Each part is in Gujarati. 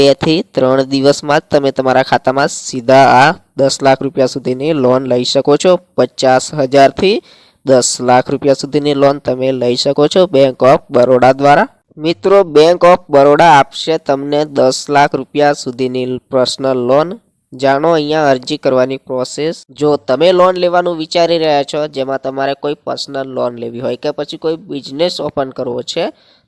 2 થી 3 દિવસમાં જ તમે તમારા ખાતામાં સીધા આ 10 લાખ રૂપિયા સુધીની લોન લઈ શકો છો। 50,000 થી 10 લાખ રૂપિયા સુધીની લોન તમે લઈ શકો છો બેંક ઓફ બરોડા દ્વારા। મિત્રો, બેંક ઓફ બરોડા આપશે તમને 10 લાખ રૂપિયા સુધીની પર્સનલ લોન। જાણો અહીંયા અરજી કરવાની પ્રોસેસ। જો તમે લોન લેવાનું વિચારી રહ્યા છો, જેમાં તમારે કોઈ પર્સનલ લોન લેવી હોય કે પછી કોઈ બિઝનેસ ઓપન કરવો છે,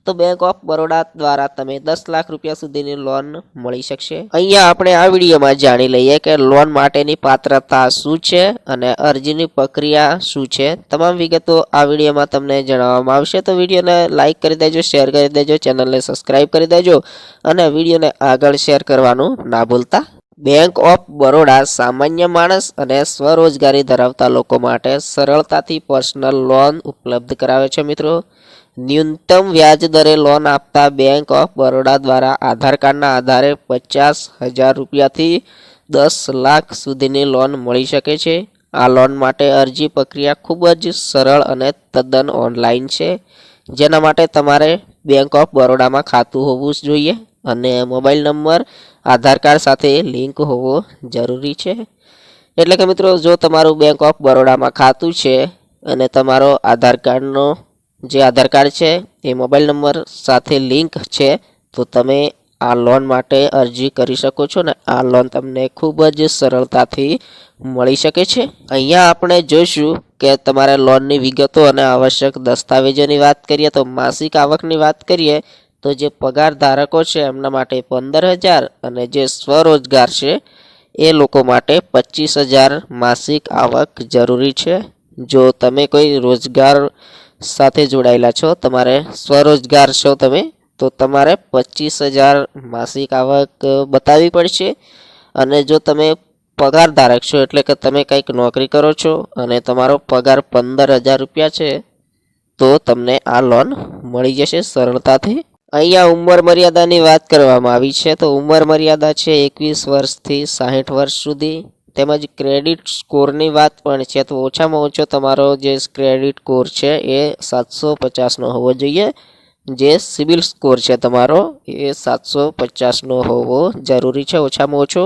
તો બેંક ઓફ બરોડા દ્વારા તમે 10 લાખ રૂપિયા સુધીની લોન મળી શકશે। અહીંયા આપણે આ વિડીયોમાં જાણી લઈએ કે લોન માટેની પાત્રતા શું છે અને અરજીની પ્રક્રિયા શું છે। તમામ વિગતો આ વિડીયોમાં તમને જણાવવામાં આવશે। તો વિડીયોને લાઇક કરી દેજો, શેર કરી દેજો, ચેનલને સબસ્ક્રાઇબ કરી દેજો અને વિડીયોને આગળ શેર કરવાનું ના ભૂલતા। બેંક ઓફ બરોડા સામાન્ય માણસ અને સ્વરોજગારી ધરાવતા લોકો માટે સરળતાથી પર્સનલ લોન ઉપલબ્ધ કરાવે છે। મિત્રો, ન્યૂનતમ વ્યાજ દરે લોન આપતા બેંક ઓફ બરોડા દ્વારા આધાર કાર્ડના આધારે 50,000 રૂપિયાથી 10 લાખ સુધીની લોન મળી શકે છે। આ લોન માટે અરજી પ્રક્રિયા ખૂબ જ સરળ અને તદ્દન ઓનલાઈન છે, જેના માટે તમારે બેંક ઓફ બરોડામાં ખાતું હોવું જોઈએ અને મોબાઈલ નંબર આધાર કાર્ડ સાથે લિંક હોવો જરૂરી છે। એટલે કે મિત્રો, જો તમારું બેંક ઓફ બરોડામાં ખાતું છે અને તમારો આધાર કાર્ડનો જે આધાર કાર્ડ છે એ મોબાઈલ નંબર સાથે લિંક છે, તો તમે આ લોન માટે અરજી કરી શકો છો ને આ લોન તમને ખૂબ જ સરળતાથી મળી શકે છે। અહીંયા આપણે જોઈશું કે તમારે લોનની વિગતો અને આવશ્યક દસ્તાવેજોની વાત કરીએ તો માસિક આવકની વાત કરીએ તો જે પગાર ધારકો છે એમના માટે 15,000 અને જે સ્વરોજગાર છે એ લોકો માટે 25,000 માસિક આવક જરૂરી છે। જો તમે કોઈ રોજગાર સાથે જોડાયેલા છો, તમારે સ્વરોજગાર છો તમે, તો તમારે 25,000 માસિક આવક બતાવવી પડશે। અને જો તમે પગાર ધારક છો, એટલે કે તમે કંઈક નોકરી કરો છો અને તમારો પગાર 15,000 રૂપિયા છે, તો તમને આ લોન મળી જશે સરળતાથી। અહીંયા ઉંમર મર્યાદાની વાત કરવામાં આવી છે, તો ઉંમર મર્યાદા છે 21 વર્ષથી 60 વર્ષ સુધી। તેમજ ક્રેડિટ સ્કોરની વાત પણ છે, તો ઓછામાં ઓછો તમારો જે ક્રેડિટ સ્કોર છે એ 750નો હોવો જોઈએ। જે સિબિલ સ્કોર છે તમારો એ 750નો હોવો જરૂરી છે ઓછામાં ઓછો।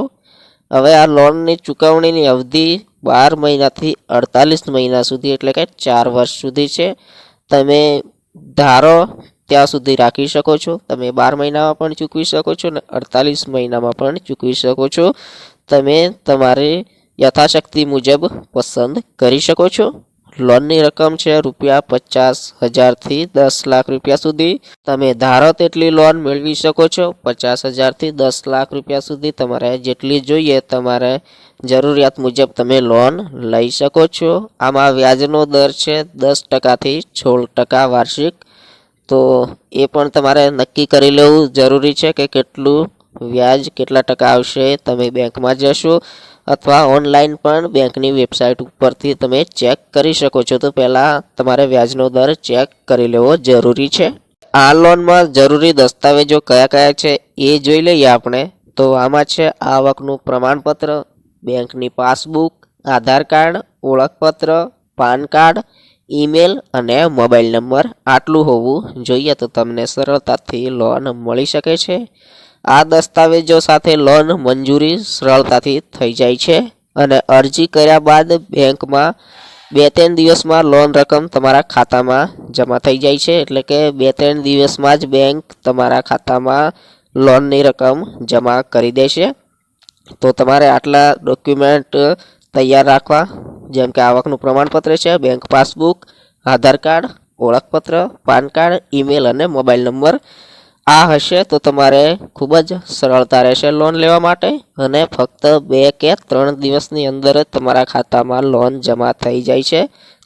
હવે આ લોનની ચૂકવણીની અવધિ 12 મહિનાથી 48 મહિના સુધી, એટલે કે 4 વર્ષ સુધી છે। તમે ધારો ત્યાં સુધી રાખી શકો છો। તમે 12 મહિનામાં પણ ચૂકવી શકો છો અને 48 મહિનામાં પણ ચૂકવી શકો છો। તમે તમારી યથાશક્તિ મુજબ પસંદ કરી શકો છો। લોનની રકમ છે ₹50,000 થી 10 લાખ રૂપિયા સુધી। તમે ધારો તેટલી લોન મેળવી શકો છો। 50,000 થી 10 લાખ રૂપિયા સુધી તમારે જેટલી જોઈએ તમારે જરૂરિયાત મુજબ તમે લોન લઈ શકો છો। આમાં વ્યાજનો દર છે 10% થી 16% વાર્ષિક। તો એ પણ તમારે નક્કી કરી લેવું જરૂરી છે કે કેટલું વ્યાજ કેટલા ટકા આવશે। તમે બેંકમાં જશો અથવા ઓનલાઈન પણ બેંકની વેબસાઇટ ઉપરથી તમે ચેક કરી શકો છો। તો પહેલાં તમારે વ્યાજનો દર ચેક કરી લેવો જરૂરી છે। આ લોનમાં જરૂરી દસ્તાવેજો કયા કયા છે એ જોઈ લઈએ આપણે। તો આમાં છે આવકનું પ્રમાણપત્ર, બેંકની પાસબુક, આધાર કાર્ડ, ઓળખપત્ર, પાન કાર્ડ, ઈમેલ અને મોબાઈલ નંબર આટલું હોવું જોઈએ, તો તમને સરળતાથી લોન મળી શકે છે। આ દસ્તાવેજો સાથે લોન મંજૂરી સરળતાથી થઈ જાય છે અને અરજી કર્યા બાદ બેંકમાં 2-3 દિવસમાં લોન રકમ તમારા ખાતામાં જમા થઈ જાય છે। એટલે કે 2-3 દિવસમાં જ બેંક તમારા ખાતામાં લોનની રકમ જમા કરી દેશે। તો તમારે આટલા ડોક્યુમેન્ટ તૈયાર રાખવા, જેમ કે આવકનું પ્રમાણપત્ર છે, બેંક પાસબુક, આધાર કાર્ડ, ઓળખપત્ર, પાન કાર્ડ, ઈમેલ અને મોબાઈલ નંબર આ હશે તો તમારે ખૂબ જ સરળતા રહેશે લોન લેવા માટે અને ફક્ત 2 કે 3 દિવસની અંદર જ તમારા ખાતામાં લોન જમા થઈ જાય છે।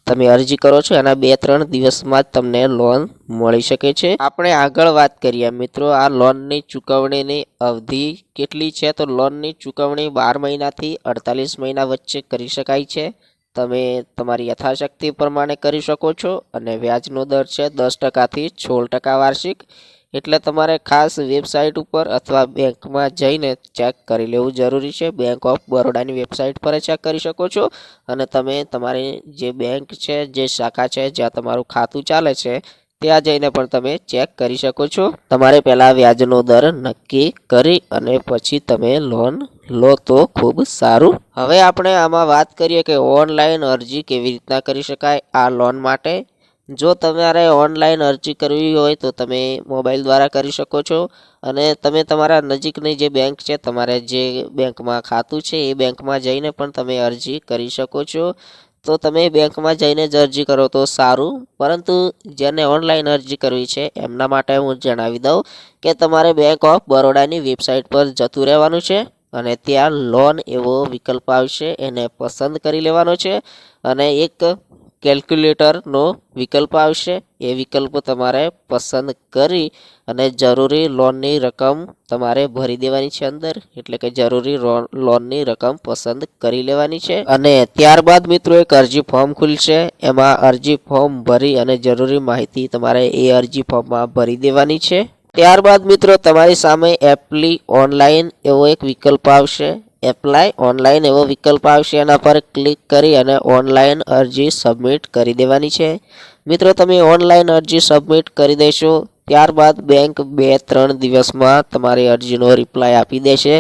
તમે અરજી કરો છો એના 2-3 દિવસમાં જ તમને લોન મળી શકે છે। આપણે આગળ વાત કરીએ મિત્રો, આ લોનની ચૂકવણીની અવધિ કેટલી છે, તો લોનની ચૂકવણી 12 મહિનાથી 48 મહિના વચ્ચે કરી શકાય છે। તમે તમારી યથાશક્તિ પ્રમાણે કરી શકો છો અને વ્યાજનો દર છે 10% થી 16% વાર્ષિક। એટલે તમારે ખાસ વેબસાઇટ ઉપર અથવા બેંકમાં જઈને ચેક કરી લેવું જરૂરી છે। બેંક ઓફ બરોડાની વેબસાઇટ પર ચેક કરી શકો છો અને તમે તમારી જે બેંક છે, જે શાખા છે જ્યાં તમારું ખાતું ચાલે છે ત્યાં જઈને પણ તમે ચેક કરી શકો છો. તમારે પહેલાં વ્યાજનો દર નક્કી કરી અને પછી તમે લોન લો તો ખૂબ સારું. હવે આપણે આમાં વાત કરીએ કે ઓનલાઈન અરજી કેવી રીતના કરી શકાય આ લોન માટે. જો તમારે ઓનલાઈન અરજી કરવી હોય તો તમે મોબાઈલ દ્વારા કરી શકો છો અને તમે તમારા નજીકની જે બેંક છે, તમારે જે બેંકમાં ખાતું છે એ બેંકમાં જઈને પણ તમે અરજી કરી શકો છો. તો તમે બેંકમાં જઈને જ અરજી કરો તો સારું. પરંતુ જેને ઓનલાઈન અરજી કરવી છે એમના માટે હું જણાવી દઉં કે તમારે બેંક ઓફ બરોડાની વેબસાઇટ પર જતું રહેવાનું છે અને ત્યાં લોન એવો વિકલ્પ આવશે, એને પસંદ કરી લેવાનો છે અને એક કેલ્ક્યુલેટરનો વિકલ્પ આવશે. એ વિકલ્પ તમારે પસંદ કરી અને જરૂરી લોનની રકમ તમારે ભરી દેવાની છે અંદર, એટલે કે જરૂરી લોનની રકમ પસંદ કરી લેવાની છે. અને ત્યારબાદ મિત્રો એક અરજી ફોર્મ ખુલશે, એમાં અરજી ફોર્મ ભરી અને જરૂરી માહિતી તમારે એ અરજી ફોર્મમાં ભરી દેવાની છે. ત્યારબાદ મિત્રો તમારી સામે એપ્લી ઓનલાઈન એવો એક વિકલ્પ આવશે, એપ્લાય ઓનલાઈન એવો વિકલ્પ આવશે, એના પર ક્લિક કરી અને ઓનલાઈન અરજી સબમિટ કરી દેવાની છે. મિત્રો તમે ઓનલાઈન અરજી સબમિટ કરી દેશો ત્યારબાદ બેંક 2-3 દિવસમાં તમારી અરજીનો રિપ્લાય આપી દેશે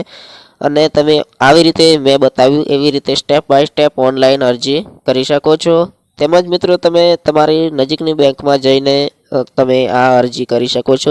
અને તમે આવી રીતે મેં બતાવ્યું એવી રીતે સ્ટેપ બાય સ્ટેપ ઓનલાઈન અરજી કરી શકો છો. તેમજ મિત્રો તમે તમારી નજીકની બેંકમાં જઈને તમે આ અરજી કરી શકો છો.